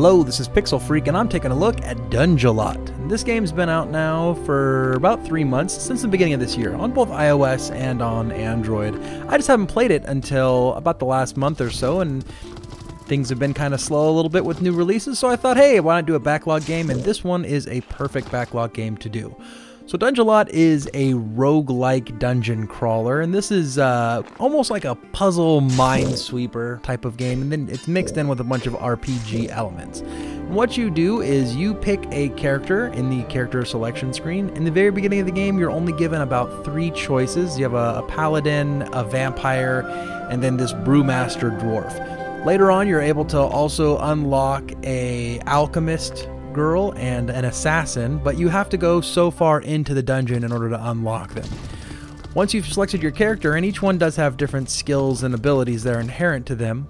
Hello, this is Pixel Freak, and I'm taking a look at Dungelot. This game's been out now for about 3 months, since the beginning of this year, on both iOS and on Android. I just haven't played it until about the last month or so, and things have been kind of slow a little bit with new releases, so I thought, hey, why not do a backlog game? And this one is a perfect backlog game to do. So Dungelot is a roguelike dungeon crawler, and this is almost like a puzzle minesweeper type of game, and then it's mixed in with a bunch of RPG elements. And what you do is you pick a character in the character selection screen. In the very beginning of the game, you're only given about 3 choices. You have a paladin, a vampire, and then this brewmaster dwarf. Later on, you're able to also unlock a alchemist girl and an assassin, but you have to go so far into the dungeon in order to unlock them. Once you've selected your character, and each one does have different skills and abilities that are inherent to them,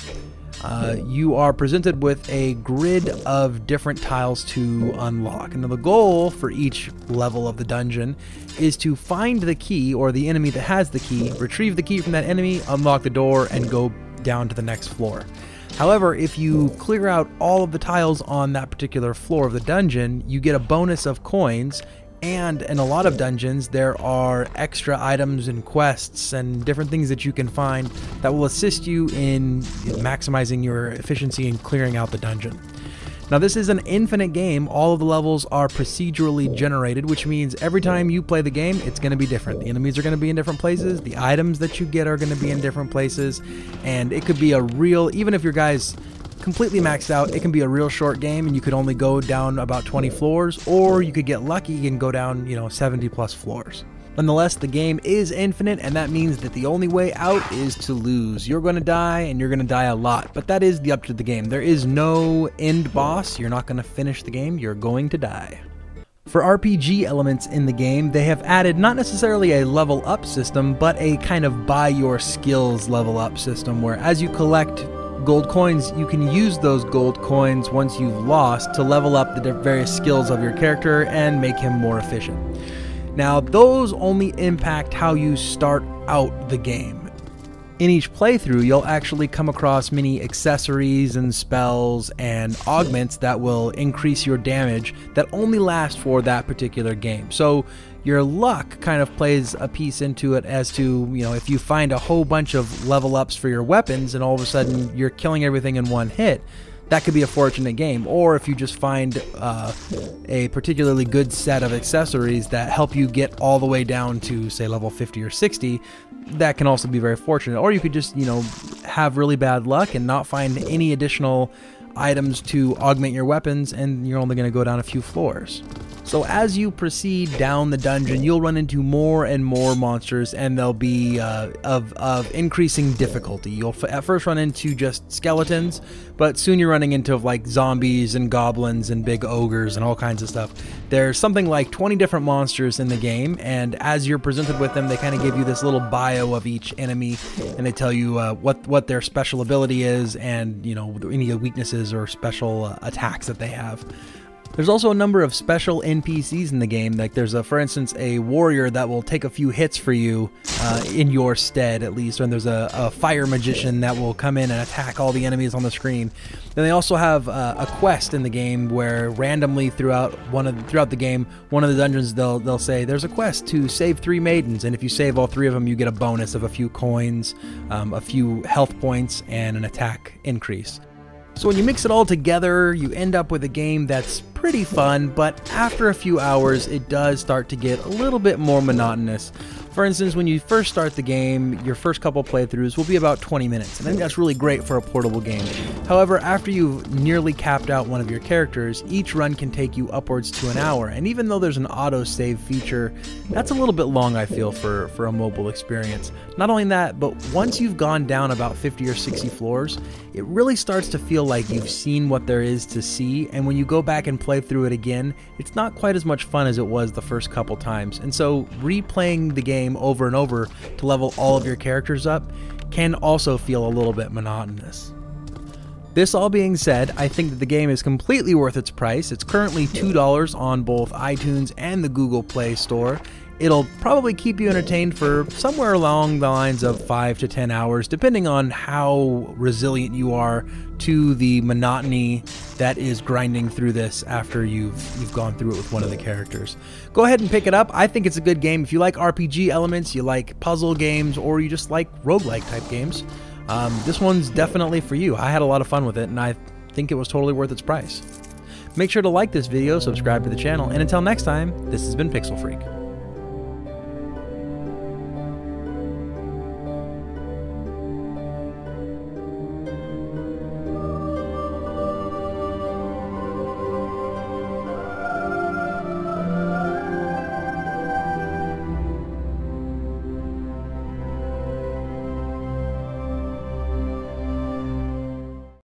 you are presented with a grid of different tiles to unlock. And the goal for each level of the dungeon is to find the key, or the enemy that has the key, retrieve the key from that enemy, unlock the door, and go down to the next floor. However, if you clear out all of the tiles on that particular floor of the dungeon, you get a bonus of coins, and in a lot of dungeons there are extra items and quests and different things that you can find that will assist you in maximizing your efficiency in clearing out the dungeon. Now, this is an infinite game. All of the levels are procedurally generated, which means every time you play the game, it's going to be different. The enemies are going to be in different places, the items that you get are going to be in different places, and it could be a real, even if your guy's completely maxed out, it can be a real short game and you could only go down about 20 floors, or you could get lucky and go down, 70 plus floors. Nonetheless, the game is infinite, and that means that the only way out is to lose. You're going to die, and you're going to die a lot, but that is the up to the game. There is no end boss. You're not going to finish the game. You're going to die. For RPG elements in the game, they have added not necessarily a level up system, but a kind of buy your skills level up system, where as you collect gold coins, you can use those gold coins once you've lost to level up the various skills of your character and make him more efficient. Now, those only impact how you start out the game. In each playthrough, you'll actually come across many accessories and spells and augments that will increase your damage that only last for that particular game. So your luck kind of plays a piece into it as to, if you find a whole bunch of level ups for your weapons and all of a sudden you're killing everything in one hit, that could be a fortunate game. Or if you just find a particularly good set of accessories that help you get all the way down to, say, level 50 or 60, that can also be very fortunate. Or you could just, have really bad luck and not find any additional items to augment your weapons, and you're only going to go down a few floors. So as you proceed down the dungeon, you'll run into more and more monsters, and they'll be of increasing difficulty. You'll at first run into just skeletons, but soon you're running into like zombies and goblins and big ogres and all kinds of stuff. There's something like 20 different monsters in the game, and as you're presented with them, they kind of give you this little bio of each enemy, and they tell you what their special ability is, and any weaknesses or special attacks that they have. There's also a number of special NPCs in the game. Like there's, for instance, a warrior that will take a few hits for you in your stead, at least. And there's a fire magician that will come in and attack all the enemies on the screen. Then they also have a quest in the game where randomly throughout the game, one of the dungeons they'll say there's a quest to save 3 maidens, and if you save all 3 of them, you get a bonus of a few coins, a few health points, and an attack increase. So when you mix it all together, you end up with a game that's pretty fun, but after a few hours, it does start to get a little bit more monotonous. For instance, when you first start the game, your first couple playthroughs will be about 20 minutes, and I think that's really great for a portable game. However, after you've nearly capped out one of your characters, each run can take you upwards to an hour, and even though there's an auto-save feature, that's a little bit long, I feel, for a mobile experience. Not only that, but once you've gone down about 50 or 60 floors, it really starts to feel like you've seen what there is to see, and when you go back and play through it again, it's not quite as much fun as it was the first couple times. And so replaying the game over and over to level all of your characters up can also feel a little bit monotonous. This all being said, I think that the game is completely worth its price. It's currently $2 on both iTunes and the Google Play Store. It'll probably keep you entertained for somewhere along the lines of 5 to 10 hours, depending on how resilient you are to the monotony that is grinding through this after you've gone through it with one of the characters. Go ahead and pick it up. I think it's a good game. If you like RPG elements, you like puzzle games, or you just like roguelike type games, this one's definitely for you. I had a lot of fun with it, and I think it was totally worth its price. Make sure to like this video, subscribe to the channel, and until next time, this has been Pixel Freak.